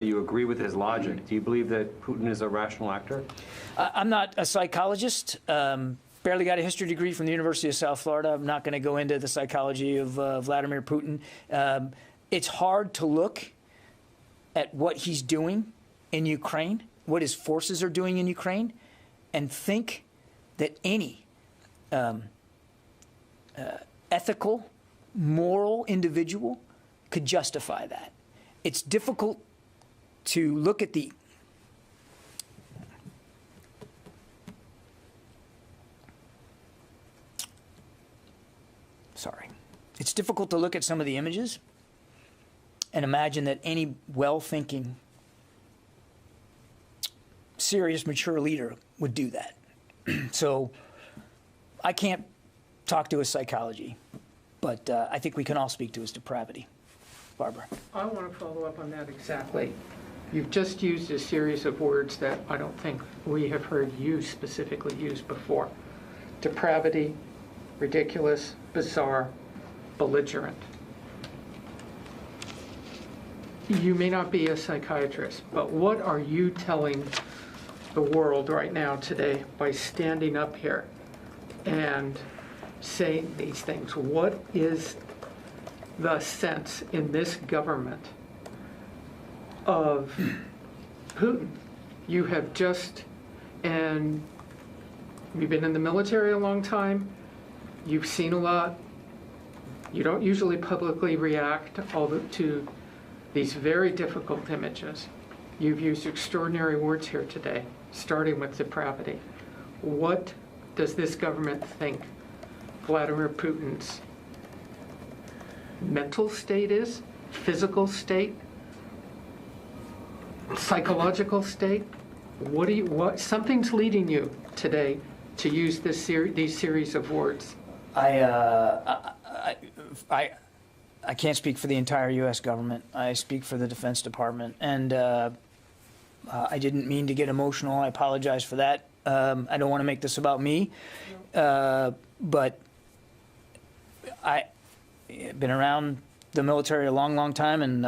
You agree with his logic. Do you believe that Putin is a rational actor? I'm not a psychologist. Barely got a history degree from the University of South Florida. I'm not going to go into the psychology of Vladimir Putin. It's hard to look at what he's doing in Ukraine, what his forces are doing in Ukraine, and think that any ethical, moral individual could justify that. It's difficult to look at the It's difficult to look at some of the images and imagine that any well-thinking, serious, mature leader would do that. So I can't talk to his psychology, but I think we can all speak to his depravity. Barbara. I want to follow up on that exactly. You've just used a series of words that I don't think we have heard you specifically use before. Depravity, ridiculous, bizarre, belligerent. You may not be a psychiatrist, but what are you telling the world right now today by standing up here and saying these things? What is the sense in this government of Putin? You have just, and you've been in the military a long time, you've seen a lot, you don't usually publicly react to these very difficult images. You've used extraordinary words here today, starting with depravity. What does this government think Vladimir Putin's mental state is, physical state, psychological state? Something's leading you today to use these series of words. I can't speak for the entire U.S. government. I speak for the Defense Department, and I didn't mean to get emotional. I apologize for that. I don't want to make this about me, but I've been around the military a long, long time, and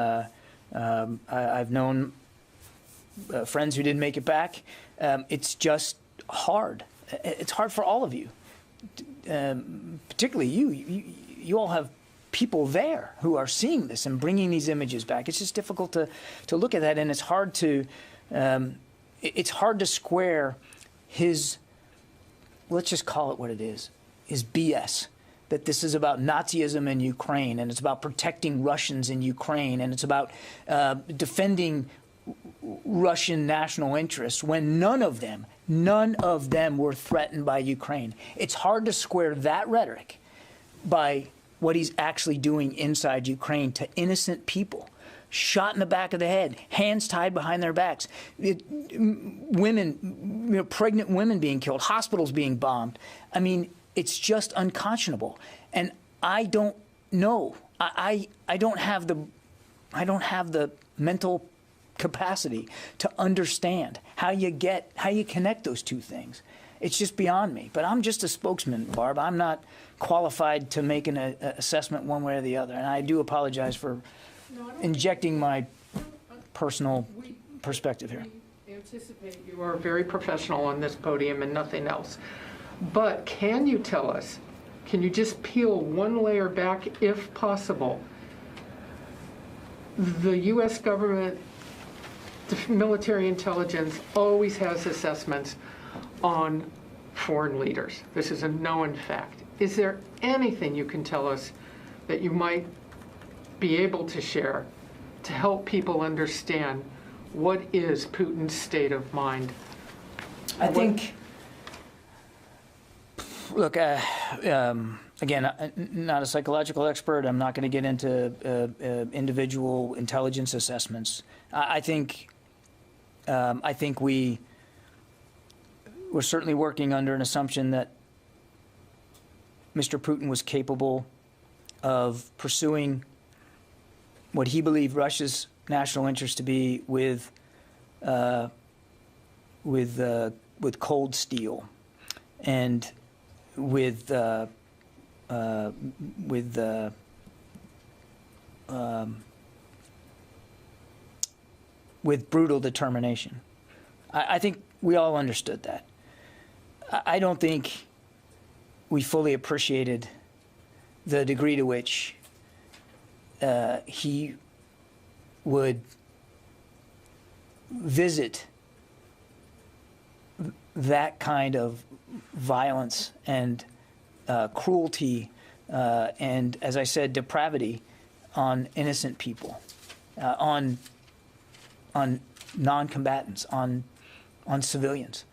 I've known friends who didn't make it back. It's just hard. It's hard for all of you, particularly you. You all have people there who are seeing this and bringing these images back. It's just difficult to look at that, and it's hard to square his, let's just call it what it is, his BS. That this is about Nazism in Ukraine, and it's about protecting Russians in Ukraine, and it's about defending Russian national interests when none of them were threatened by Ukraine. It's hard to square that rhetoric by what he's actually doing inside Ukraine to innocent people, shot in the back of the head, hands tied behind their backs, women, pregnant women being killed, hospitals being bombed. I mean, it's just unconscionable, and I don't know. I don't have the mental capacity to understand how you connect those two things. It's just beyond me. But I'm just a spokesman, Barb. I'm not qualified to make an assessment one way or the other, and I do apologize for injecting my personal perspective here. We anticipate you are very professional on this podium and nothing else. But can you tell us, can you just peel one layer back, if possible? The U.S. government, the military intelligence, always has assessments on foreign leaders. This is a known fact. Is there anything you can tell us that you might be able to share to help people understand what is Putin's state of mind? I think, look, again, not a psychological expert. I'm not going to get into individual intelligence assessments. I think we're certainly working under an assumption that Mr. Putin was capable of pursuing what he believed Russia's national interest to be with cold steel and with with brutal determination. I think we all understood that. I don't think we fully appreciated the degree to which he would visit that kind of violence and cruelty and, as I said, depravity on innocent people, on non-combatants, on civilians,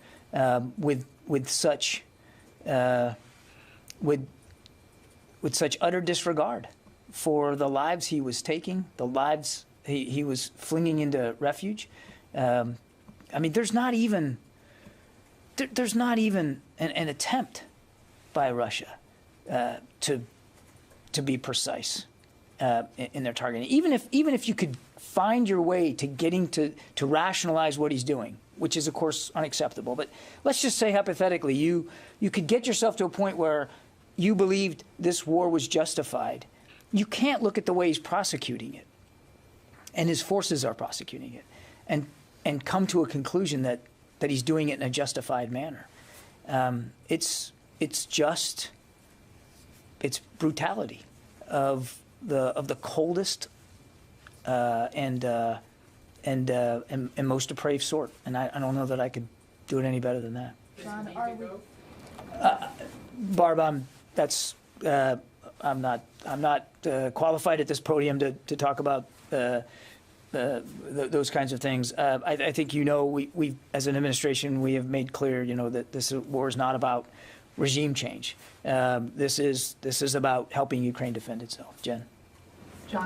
with such utter disregard for the lives he was taking, the lives he was flinging into refuge. I mean, there's not even an attempt by Russia to be precise in their targeting. Even if you could find your way to getting to rationalize what he's doing, which is of course unacceptable. But let's just say hypothetically, you could get yourself to a point where you believed this war was justified. You can't look at the way he's prosecuting it, and his forces are prosecuting it, and come to a conclusion that he's doing it in a justified manner. It's brutality of the coldest and most depraved sort, and I don't know that I could do it any better than that. John, are we? Barb, I'm not qualified at this podium to talk about those kinds of things. I think we as an administration we have made clear that this war is not about regime change. This is about helping Ukraine defend itself. Jen.